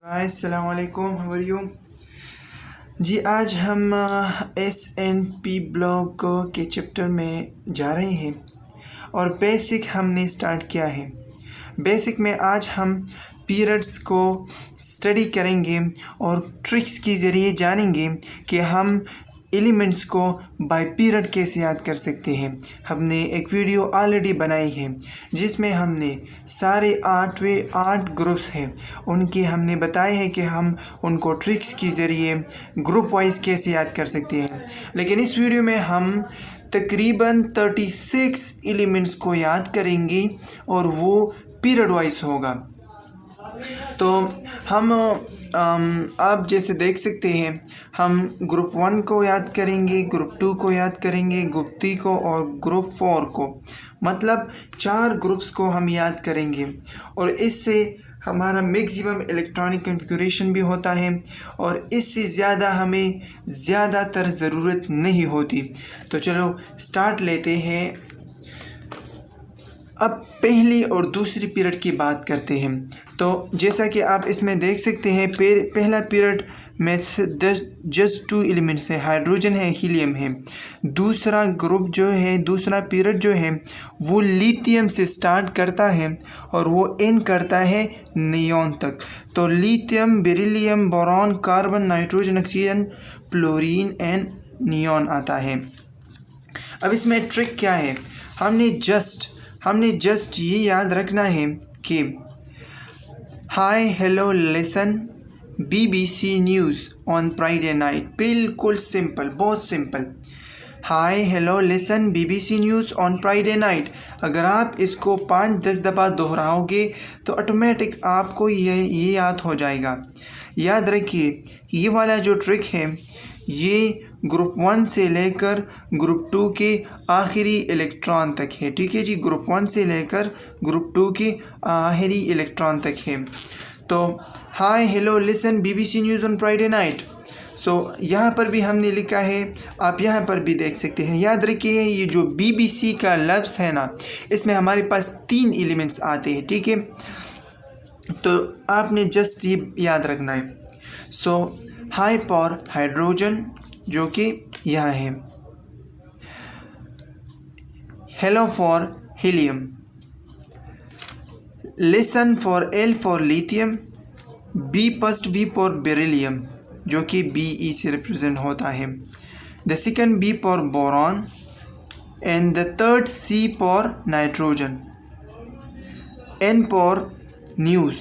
Guys अस्सलाम वालेकुम, how are you जी। आज हम एस.एन.पी ब्लॉक के चैप्टर में जा रहे हैं और बेसिक हमने स्टार्ट किया है। बेसिक में आज हम पीरियड्स को स्टडी करेंगे और ट्रिक्स के ज़रिए जानेंगे कि हम एलिमेंट्स को बाय पीरियड कैसे याद कर सकते हैं। हमने एक वीडियो ऑलरेडी बनाई है जिसमें हमने सारे 8 ग्रुप्स हैं उनके हमने बताए हैं कि हम उनको ट्रिक्स के ज़रिए ग्रुप वाइज कैसे याद कर सकते हैं। लेकिन इस वीडियो में हम तकरीबन 36 एलिमेंट्स को याद करेंगे और वो पीरियड वाइज होगा। तो हम आप जैसे देख सकते हैं हम ग्रुप 1 को याद करेंगे, ग्रुप 2 को याद करेंगे, ग्रुप 3 को और ग्रुप 4 को, मतलब 4 ग्रुप्स को हम याद करेंगे और इससे हमारा मैक्सिमम इलेक्ट्रॉनिक कॉन्फ़िगरेशन भी होता है और इससे ज़्यादा हमें ज़्यादातर ज़रूरत नहीं होती। तो चलो स्टार्ट लेते हैं। अब पहली और दूसरी पीरियड की बात करते हैं। तो जैसा कि आप इसमें देख सकते हैं पहला पीरियड में जस्ट 2 एलिमेंट्स है, हाइड्रोजन है, हीलियम है। दूसरा ग्रुप जो है, दूसरा पीरियड जो है वो लिथियम से स्टार्ट करता है और वो एंड करता है नियॉन तक। तो lithium, beryllium, boron, carbon, nitrogen, oxygen, fluorine and neon आता है। अब इसमें ट्रिक क्या है, हमने जस्ट ये याद रखना है कि हाय hello listen BBC news on Friday night. बिल्कुल सिंपल, बहुत simple. Hi hello listen BBC news on Friday night. अगर आप इसको 5-10 दफ़ा दोहराओगे तो ऑटोमेटिक आपको ये याद हो जाएगा। याद रखिए ये वाला जो ट्रिक है ये ग्रुप 1 से लेकर ग्रुप 2 के आखिरी इलेक्ट्रॉन तक है। ठीक है जी, ग्रुप 1 से लेकर ग्रुप 2 के आखिरी इलेक्ट्रॉन तक है। तो hi hello listen BBC news on Friday night. So यहाँ पर भी हमने लिखा है, आप यहाँ पर भी देख सकते हैं। याद रखिए ये जो BBC का लफ्ज़ है ना, इसमें हमारे पास 3 एलिमेंट्स आते हैं। ठीक है, तो आपने जस्ट ये याद रखना है। सो हाई फॉर हाइड्रोजन जो कि यह है, hello for helium, listen for L for lithium, B first B for beryllium जो कि BE से रिप्रेजेंट होता है, the second B for boron and the third C for nitrogen, N for news,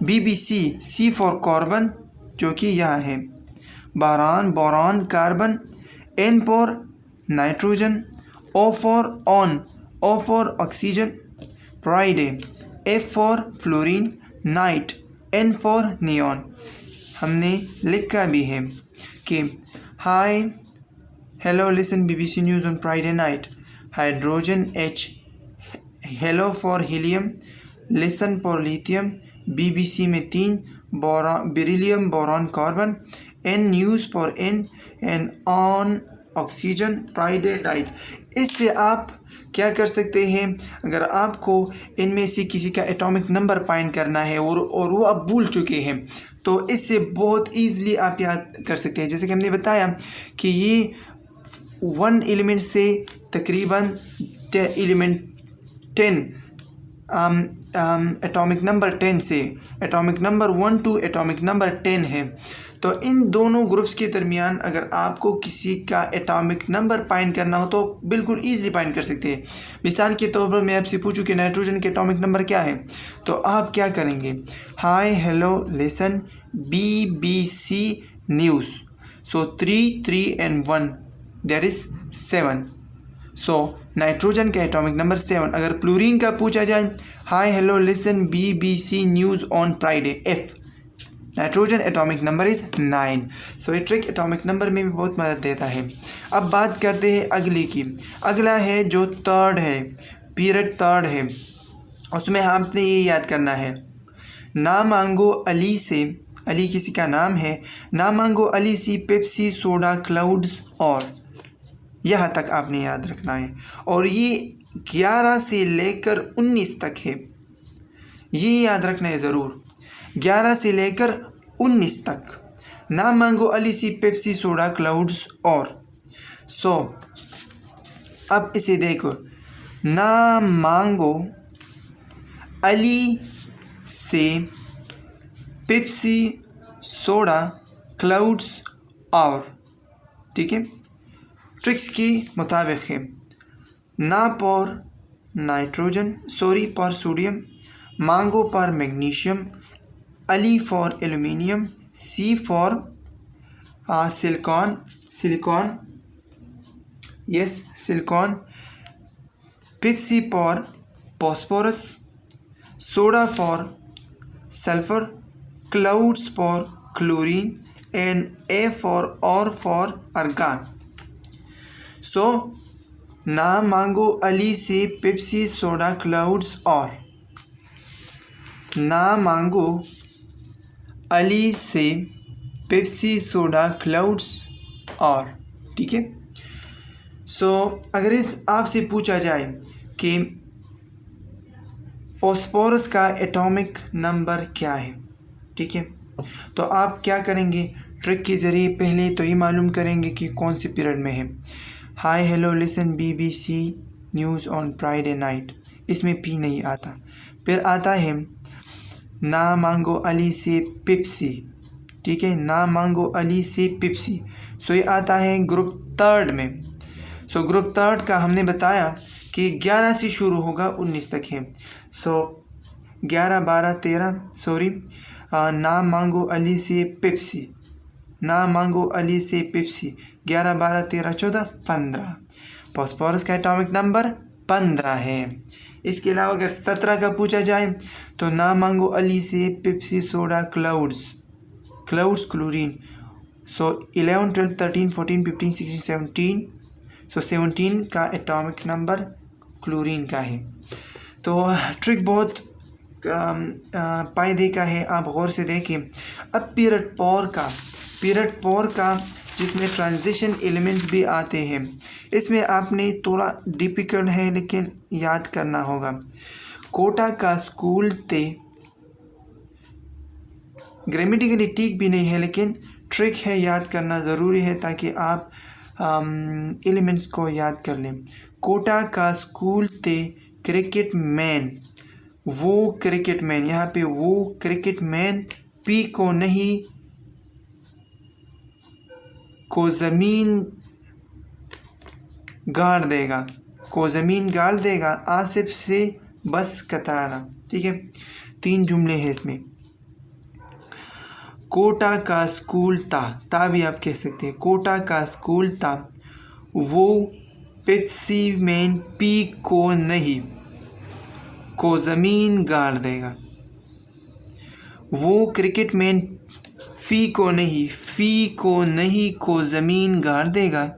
BBC, C for carbon जो कि यह है, boron carbon, N for nitrogen, O for on, O for oxygen, Friday, F for fluorine, night, N for neon. हमने लिखा भी है कि हाय hello listen BBC news on Friday night, hydrogen H, hello for helium, listen for lithium, BBC में 3, beryllium, boron, carbon, N news for N and on oxygen, Friday, night. इससे आप क्या कर सकते हैं, अगर आपको इनमें से किसी का एटॉमिक नंबर फाइंड करना है और वो आप भूल चुके हैं तो इससे बहुत ईज़िली आप याद कर सकते हैं। जैसे कि हमने बताया कि ये 1 एलिमेंट से तकरीबन एलिमेंट 10 एटॉमिक नंबर 10 से atomic number 1 to atomic number 10 है। तो इन दोनों ग्रुप्स के दरमियान अगर आपको किसी का एटॉमिक नंबर फाइंड करना हो तो बिल्कुल ईज़िली फाइंड कर सकते हैं। मिसाल के तौर पर मैं आपसे पूछूं कि नाइट्रोजन के एटॉमिक नंबर क्या है, तो आप क्या करेंगे, हाय hello listen BBC news, so 3 and 1 that is 7। So nitrogen का एटॉमिक नंबर 7। अगर फ्लोरीन का पूछा जाए, हाय hello listen BBC news on Friday, F, nitrogen atomic number is 9। सो ये ट्रिक एटॉमिक नंबर में भी बहुत मदद देता है। अब बात करते हैं अगले की। अगला है जो थर्ड है, पीरियड थर्ड है, उसमें आपने ये याद करना है, ना मांगो अली से, अली किसी का नाम है, ना मांगो अली सी पेप्सी सोडा क्लाउड्स, और यहाँ तक आपने याद रखना है। और ये 11 से लेकर 19 तक है, ये याद रखना है ज़रूर। 11 से लेकर 19 तक। ना मांगो अली सी पेप्सी सोडा क्लाउड्स और। सो अब इसे देखो, ना मांगो अली से पेप्सी सोडा क्लाउड्स और, ठीक है। ट्रिक्स के मुताबिक है, ना पर नाइट्रोजन, सॉरी पर सोडियम, मांगो पर magnesium, Ali for aluminium, C for silicon, yes silicon, Pepsi for phosphorus, soda for sulphur, clouds for chlorine and A for और फॉर आर्गन। सो ना मांगो अली से पेप्सी सोडा क्लाउड्स और। ना मांगो अली से पेप्सी सोडा क्लाउड्स और, ठीक है। सो अगर इस आपसे पूछा जाए कि फॉस्फोरस का एटॉमिक नंबर क्या है, ठीक है, तो आप क्या करेंगे, ट्रिक के ज़रिए पहले तो ये मालूम करेंगे कि कौन से पीरियड में है। हाय hello listen BBC news on Friday night, इसमें पी नहीं आता। फिर आता है ना मांगो अली से पेप्सी, ठीक है, ना मांगो अली से पेप्सी। सो ये आता है ग्रुप 3 में। सो ग्रुप 3 का हमने बताया कि 11 से शुरू होगा 19 तक है। सो 11, 12, 13, सॉरी, ना मांगो अली से पेप्सी, ना मांगो अली से पेप्सी, 11, 12, 13, 14, 15। फॉस्फोरस का एटॉमिक नंबर 15 है। इसके अलावा अगर 17 का पूछा जाए तो ना मांगो अली से पेप्सी सोडा क्लाउड्स क्लोरीन। सो 11, 12, 13, 14, 15, 16, 17। सो 17 का एटॉमिक नंबर क्लोरीन का है। तो ट्रिक बहुत फायदे का है, आप गौर से देखें। अब पीरियड पोर का जिसमें ट्रांजिशन एलिमेंट्स भी आते हैं, इसमें आपने थोड़ा डिफ़िकल्ट है लेकिन याद करना होगा। कोटा का स्कूल थे, ग्रामेटिकली ठीक भी नहीं है लेकिन ट्रिक है, याद करना ज़रूरी है ताकि आप एलिमेंट्स को याद कर लें। कोटा का स्कूल थे क्रिकेट मैन, वो क्रिकेट मैन, यहाँ पे वो क्रिकेट मैन पी को नहीं को ज़मीन गाड़ देगा, को ज़मीन गाड़ देगा, आसिफ से बस कतराना, ठीक है। 3 जुमले हैं इसमें। कोटा का स्कूल ता भी आप कह सकते हैं। कोटा का स्कूल था, वो पेप्सी मैन पी को नहीं को ज़मीन गाड़ देगा। वो क्रिकेट मैन फी को नहीं को ज़मीन गाड़ देगा।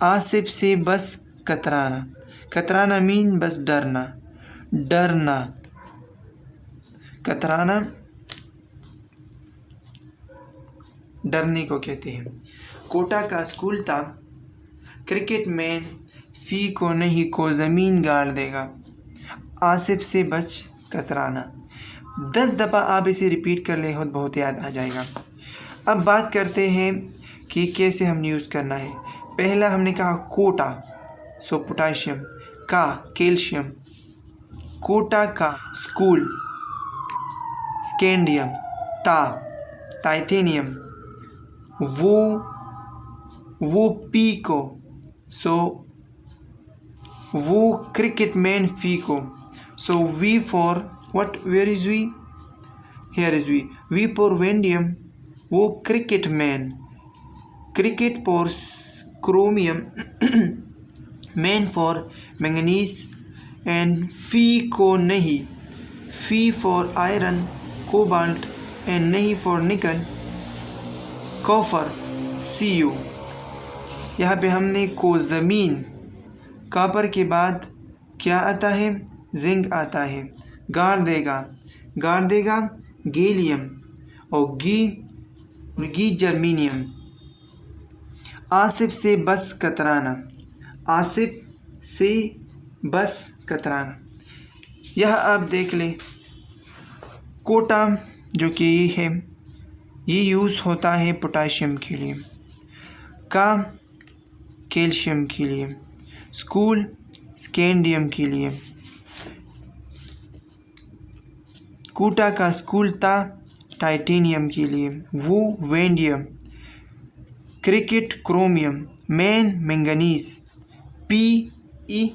आसिफ से बस कतराना मीन बस डरना। कतराना डरने को कहते हैं। कोटा का स्कूल था, क्रिकेट मैन फी को नहीं को ज़मीन गाड़ देगा, आसिफ से बच कतराना। 10 दफ़ा आप इसे रिपीट कर ले, बहुत याद आ जाएगा। अब बात करते हैं कि कैसे हमने यूज़ करना है। पहला हमने कहा कोटा, सो पोटाशियम, का कैल्शियम, कोटा का स्कूल स्कैंडियम, टाइटेनियम, वो पी को, सो वो क्रिकेट मैन फी को, so V for what, where is V, here is V for vanadium, वो cricket man, cricket for chromium, man for manganese and फी को नहीं, फी फॉर आयरन कोबाल्ट एंड नहीं फॉर निकल, कॉपर Cu। यहाँ पे हमने को ज़मीन, कॉपर के बाद क्या आता है, जिंक आता है, गाड़ देगा गैलियम और गी जर्मीनियम। आसिफ से बस कतराना। यह आप देख लें, कोटा जो कि ये है, ये यूज़ होता है पोटाशियम के लिए, का कैल्शियम के लिए, स्कूल स्कैंडियम के लिए, कूटा का स्कूल ता टाइटेनियम के लिए, वो vanadium, cricket chromium, man manganese, पी ई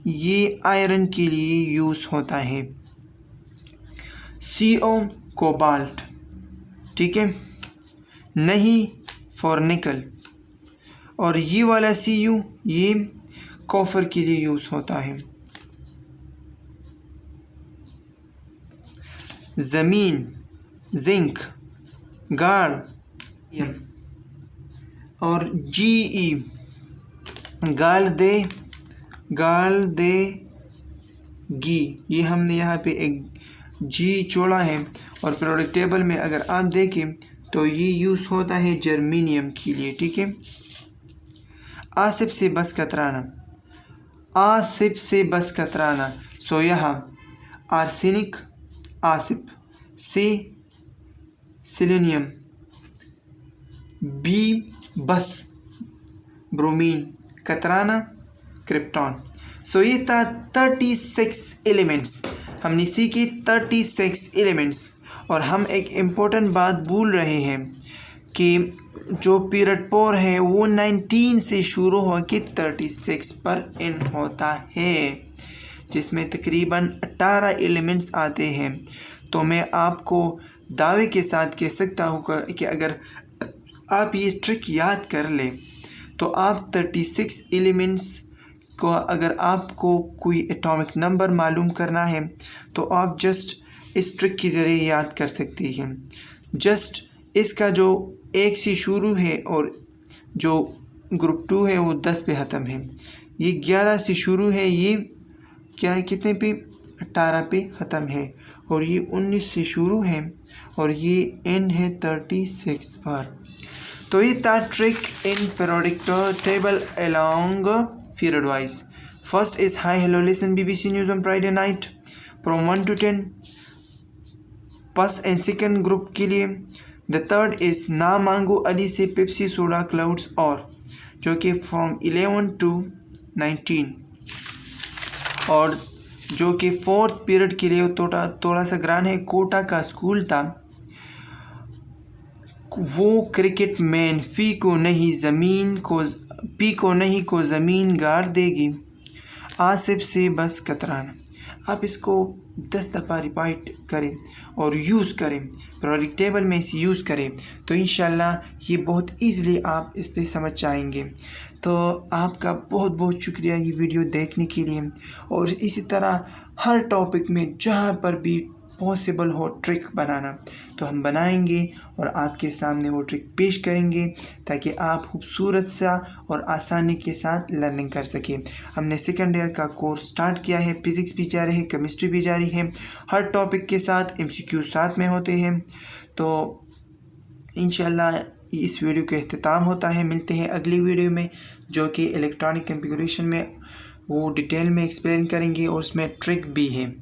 ये आयरन के लिए यूज़ होता है, CO कोबाल्ट, ठीक है, नहीं फॉर निकल, और ये वाला Cu ये कॉपर के लिए यूज़ होता है। ज़मीन जिंक, गाड़ और GE गाड़ दे गी, ये हमने यहाँ पे एक जी छोड़ा है। और पीरियोडिक टेबल में अगर आप देखें तो ये यूज़ होता है जर्मेनियम के लिए, ठीक है। आसिफ से बस कतराना, आसिफ से बस कतराना, सो यहाँ आर्सेनिक आसिफ, से सिलेनियम, बी बस ब्रोमीन, कतराना क्रिप्टॉन। सो ये था 36 एलिमेंट्स, हमने सीखे 36 एलिमेंट्स। और हम एक इम्पोर्टेंट बात भूल रहे हैं कि जो पीरियड 4 है वो 19 से शुरू हो के 36 पर एंड होता है, जिसमें तकरीबन 18 एलिमेंट्स आते हैं। तो मैं आपको दावे के साथ कह सकता हूँ कि अगर आप ये ट्रिक याद कर लें तो आप 36 एलिमेंट्स को, अगर आपको कोई एटॉमिक नंबर मालूम करना है तो आप जस्ट इस ट्रिक के ज़रिए याद कर सकते हैं। जस्ट इसका जो 1 से शुरू है और जो ग्रुप 2 है वो 10 पे ख़त्म है, ये 11 से शुरू है, ये क्या है कितने पे 18 पे ख़त्म है, और ये 19 से शुरू है और ये एंड है 36 पर। तो ये था trick in periodic table along period wise. First is hi hello listen BBC News on Friday night from 1 to 10 first and second group के लिए। द थर्ड इज़ ना मांगो अली से पेप्सी सोडा क्लाउड्स, और जो कि फ्रॉम 11 to 19, और जो कि फोर्थ पीरियड के लिए थोड़ा सा ग्रान है, कोटा का स्कूल था, वो क्रिकेट मैन, पी को नहीं को ज़मीन गाड़ देगी, आसिफ से बस कतराना। आप इसको 10 दफ़ा रिपीट करें और यूज़ करें, पीरियोडिक टेबल में इसे यूज़ करें, तो इंशाल्लाह ये बहुत ईज़िली आप इस पे समझ जाएंगे। तो आपका बहुत बहुत शुक्रिया ये वीडियो देखने के लिए, और इसी तरह हर टॉपिक में जहाँ पर भी पॉसिबल हो ट्रिक बनाना तो हम बनाएंगे और आपके सामने वो ट्रिक पेश करेंगे, ताकि आप खूबसूरत सा और आसानी के साथ लर्निंग कर सकें। हमने सेकेंड ईयर का कोर्स स्टार्ट किया है, फिज़िक्स भी जारी है, केमिस्ट्री भी जारी है, हर टॉपिक के साथ MCQ साथ में होते हैं। तो इंशाल्लाह इस वीडियो का अख्ताम होता है। मिलते हैं अगली वीडियो में, जो कि इलेक्ट्रॉनिक कॉन्फ़िगरेशन में वो डिटेल में एक्सप्लेन करेंगे और उसमें ट्रिक भी है।